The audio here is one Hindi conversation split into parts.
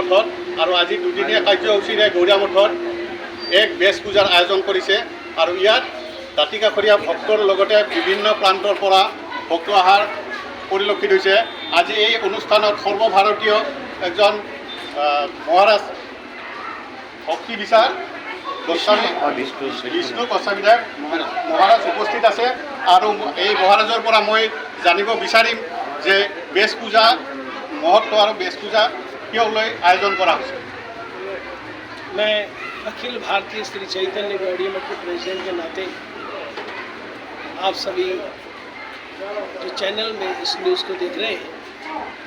মঠত আৰু আজি দুদিনীয়া কাৰ্যসূচীৰে গৌৰীয়া মঠত এক বেশ পূজাৰ আয়োজন কৰিছে আৰু ইয়াত দাঁতিকাষৰীয়া ভক্তৰ লগতে বিভিন্ন প্ৰান্তৰ পৰা ভক্ত অহাৰ পৰিলক্ষিত হৈছে। আজি এই অনুষ্ঠানত সৰ্বভাৰতীয় এজন মহাৰাজ ভক্তি বিচাৰ গোস্বামী বিষ্ণু গোস্বামীদেৱ মহাৰাজ উপস্থিত আছে আৰু এই মহাৰাজৰ পৰা মই জানিব বিচাৰিম যে বেশ পূজা महत्व और बेश पूजा क्यों आयोजन करा। मैं अखिल भारतीय श्री चैतन्य गौड़ीय मठ के प्रेसिडेंट के नाते आप सभी जो चैनल में इस न्यूज़ को देख रहे हैं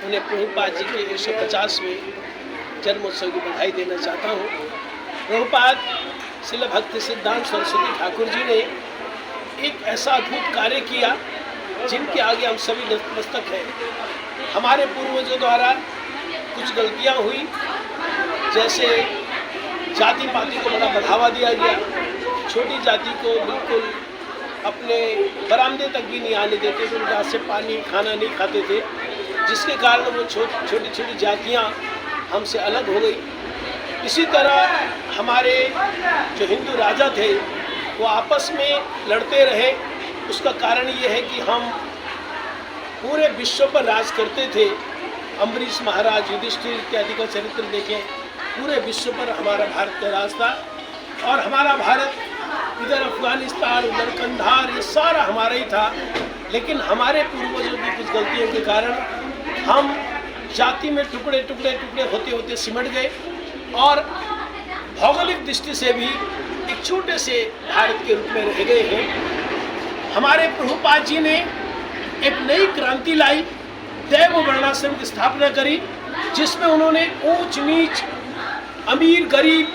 उन्हें प्रभुपाद जी के 150वें जन्मोत्सव की बधाई देना चाहता हूँ। प्रभुपाद श्रील भक्ति सिद्धांत सरस्वती ठाकुर जी ने एक ऐसा अद्भुत कार्य किया जिनके आगे हम सभी नतमस्तक हैं। हमारे पूर्वजों द्वारा कुछ गलतियां हुई, जैसे जाति पाति को बड़ा बढ़ावा दिया गया, छोटी जाति को बिल्कुल अपने बरामदे तक भी नहीं आने देते थे, उनके हाथ से पानी खाना नहीं खाते थे, जिसके कारण वो छोटी छोटी जातियां हमसे अलग हो गई। इसी तरह हमारे जो हिंदू राजा थे वो आपस में लड़ते रहे। उसका कारण ये है कि हम पूरे विश्व पर राज करते थे। अम्बरीश महाराज, युधिष्ठिर इत्यादि का चरित्र देखें, पूरे विश्व पर हमारा भारत का राज था और हमारा भारत इधर अफगानिस्तान, उधर कंधार, ये सारा हमारा ही था। लेकिन हमारे पूर्वजों की कुछ गलतियों के कारण हम जाति में टुकड़े टुकड़े टुकड़े होते होते सिमट गए और भौगोलिक दृष्टि से भी एक छोटे से भारत के रूप में रह गए हैं। हमारे प्रभुपाद जी ने एक नई क्रांति लाई, दैव वर्णाश्रम की स्थापना करी, जिसमें उन्होंने ऊंच नीच, अमीर गरीब,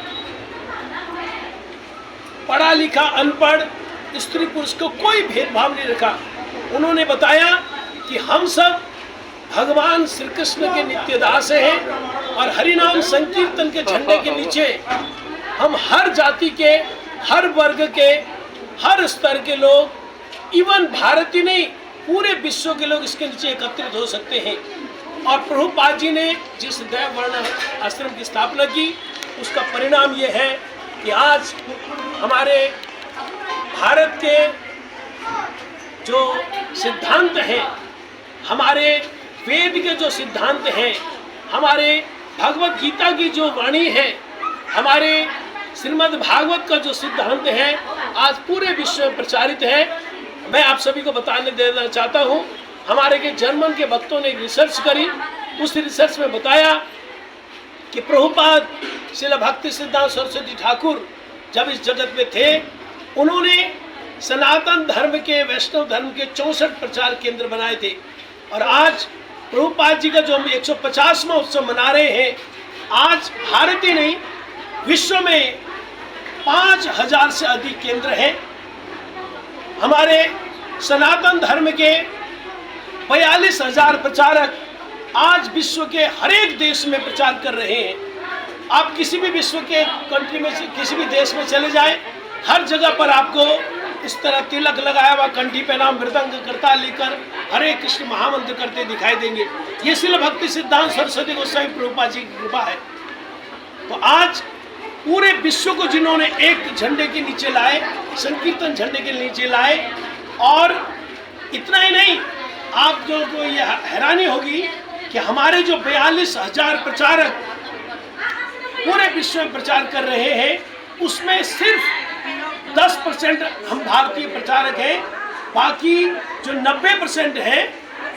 पढ़ा लिखा अनपढ़, स्त्री पुरुष को कोई भेदभाव नहीं रखा। उन्होंने बताया कि हम सब भगवान श्री कृष्ण के नित्य दास हैं और हरिनाम संकीर्तन के झंडे के नीचे हम हर जाति के, हर वर्ग के, हर स्तर के लोग, इवन भारतीय नहीं पूरे विश्व के लोग इसके नीचे एकत्रित हो सकते हैं। और प्रभुपाद जी ने जिस दैव वर्ण आश्रम की स्थापना की उसका परिणाम ये है कि आज हमारे भारत के जो सिद्धांत हैं, हमारे वेद के जो सिद्धांत हैं, हमारे भगवत गीता की जो वाणी है, हमारे श्रीमद् भागवत का जो सिद्धांत है, आज पूरे विश्व में प्रचारित है। मैं आप सभी को बताने देना चाहता हूँ, हमारे के जर्मन के भक्तों ने रिसर्च करी, उस रिसर्च में बताया कि प्रभुपाद श्रील भक्ति सिद्धांत सरस्वती ठाकुर जब इस जगत में थे, उन्होंने सनातन धर्म के, वैष्णव धर्म के 64 प्रचार केंद्र बनाए थे। और आज प्रभुपाद जी का जो हम 150वां उत्सव मना रहे हैं, आज भारत ही नहीं विश्व में 5000 से अधिक केंद्र हैं। हमारे सनातन धर्म के 42,000 प्रचारक आज विश्व के हर एक देश में प्रचार कर रहे हैं। आप किसी भी विश्व के कंट्री में, किसी भी देश में चले जाएं, हर जगह पर आपको इस तरह तिलक लगाया हुआ, कंठी पे नाम, मृदंग करताल लेकर हरे कृष्ण महामंत्र करते दिखाई देंगे। ये श्रील भक्ति सिद्धांत सरस्वती गोस्वामी प्रभुपाद जी की कृपा है। तो आज पूरे विश्व को जिन्होंने एक झंडे के नीचे लाए, संकीर्तन झंडे के नीचे लाए, और इतना ही नहीं, आप जो को ये हैरानी होगी कि हमारे जो 42,000 प्रचारक पूरे विश्व में प्रचार कर रहे हैं, उसमें सिर्फ 10% हम भारतीय प्रचारक हैं। बाकी जो 90% हैं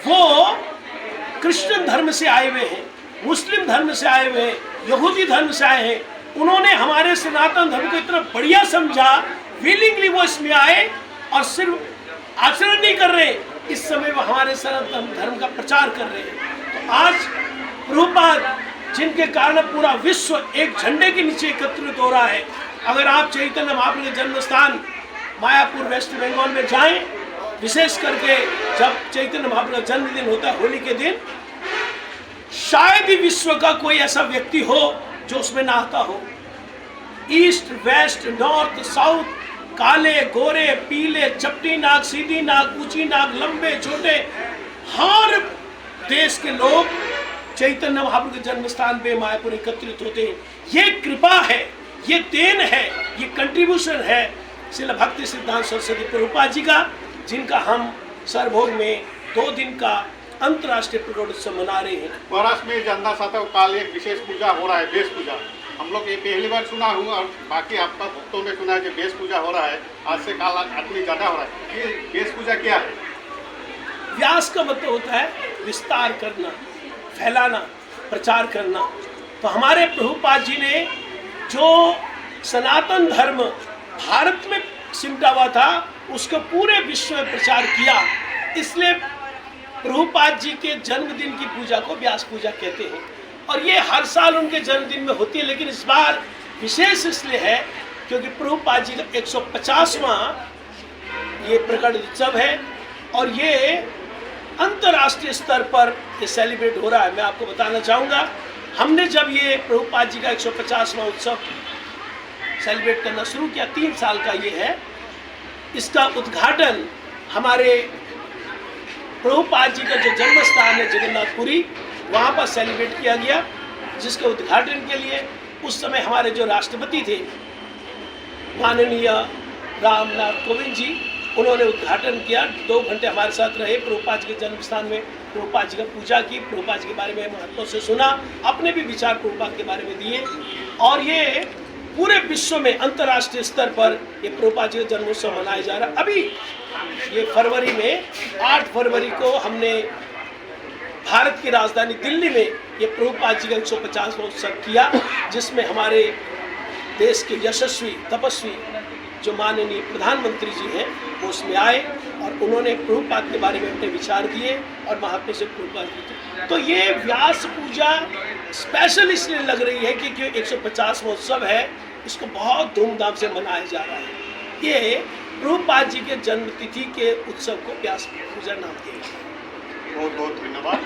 वो क्रिश्चियन धर्म से आए हुए हैं, मुस्लिम धर्म से आए हुए हैं, यहूदी धर्म से आए हैं। उन्होंने हमारे सनातन धर्म को इतना बढ़िया समझा, विलिंगली वो इसमें आए और सिर्फ आचरण नहीं कर रहे, इस समय वो हमारे सनातन धर्म का प्रचार कर रहे हैं। तो आज प्रभुपाद जिनके कारण पूरा विश्व एक झंडे के नीचे एकत्रित हो रहा है। अगर आप चैतन्य महाप्रभु के जन्म स्थान मायापुर वेस्ट बंगाल में जाएं, विशेष करके जब चैतन्य महाप्रभु का जन्मदिन होता है, होली के दिन, शायद ही विश्व का कोई ऐसा व्यक्ति हो जो उसमें ना आता हो। ईस्ट, वेस्ट, नॉर्थ, साउथ, काले, गोरे, पीले, चपटी नाक, सीधी नाक, ऊंची नाक, लंबे, छोटे, हर देश के लोग चैतन्य महाप्रभु के जन्म स्थान पे मायापुर एकत्रित होते हैं। ये कृपा है, ये देन है, ये कंट्रीब्यूशन है श्रील भक्ति सिद्धांत सरस्वती प्रभुपाद जी का, जिनका हम सरभोग में 2 दिन का अंतर्राष्ट्रीय प्रकटोत्सव मना रहे हैं। महाराष्ट्र में जानना चाहता हूँ, कल एक विशेष पूजा हो रहा है, बेस पूजा। हम लोग ये पहली बार सुना हूँ और बाकी आपका भक्तों में सुना है कि बेस पूजा हो रहा है, आज से कल आदमी ज़्यादा हो रहा है। ये बेस पूजा क्या है? व्यास का मतलब होता है विस्तार करना, फैलाना, प्रचार करना। तो हमारे प्रभुपाद जी ने जो सनातन धर्म भारत में सिमटा हुआ था, उसको पूरे विश्व में प्रचार किया। इसलिए प्रभुपाद जी के जन्मदिन की पूजा को व्यास पूजा कहते हैं, और ये हर साल उनके जन्मदिन में होती है। लेकिन इस बार विशेष इसलिए है क्योंकि प्रभुपाद जी का 150वां ये प्रकट उत्सव है, और ये अंतर्राष्ट्रीय स्तर पर ये सेलिब्रेट हो रहा है। मैं आपको बताना चाहूँगा, हमने जब ये प्रभुपाद जी का 150वां उत्सव सेलिब्रेट करना शुरू किया, 3 साल का ये है, इसका उद्घाटन हमारे प्रभुपाद जी का जो जन्म स्थान है जगन्नाथपुरी, वहाँ पर सेलिब्रेट किया गया, जिसके उद्घाटन के लिए उस समय हमारे जो राष्ट्रपति थे माननीय रामनाथ कोविंद जी, उन्होंने उद्घाटन किया। 2 घंटे हमारे साथ रहे, प्रभुपाद जी के जन्म स्थान में प्रभुपाद जी का पूजा की, प्रभुपाद जी के बारे में महत्व से सुना, अपने भी विचार प्रभुपाद के बारे में दिए। और ये पूरे विश्व में अंतर्राष्ट्रीय स्तर पर ये प्रभुपाद जी का जन्मोत्सव मनाया जा रहा है। अभी ये फरवरी में 8 फरवरी को हमने भारत की राजधानी दिल्ली में ये प्रभुपाद जी का 150वां उत्सव किया, जिसमें हमारे देश के यशस्वी तपस्वी जो माननीय प्रधानमंत्री जी हैं वो उसमें आए और उन्होंने प्रभुपाद के बारे में अपने विचार दिए और महात्मा से प्रभुपाद दिए। तो ये व्यास पूजा स्पेशल इसलिए लग रही है कि 150वां उत्सव है, इसको बहुत धूमधाम से मनाया जा रहा है। ये प्रभुपाद जी के जन्म तिथि के उत्सव को व्यास पूजा नाम दिया। बहुत बहुत धन्यवाद।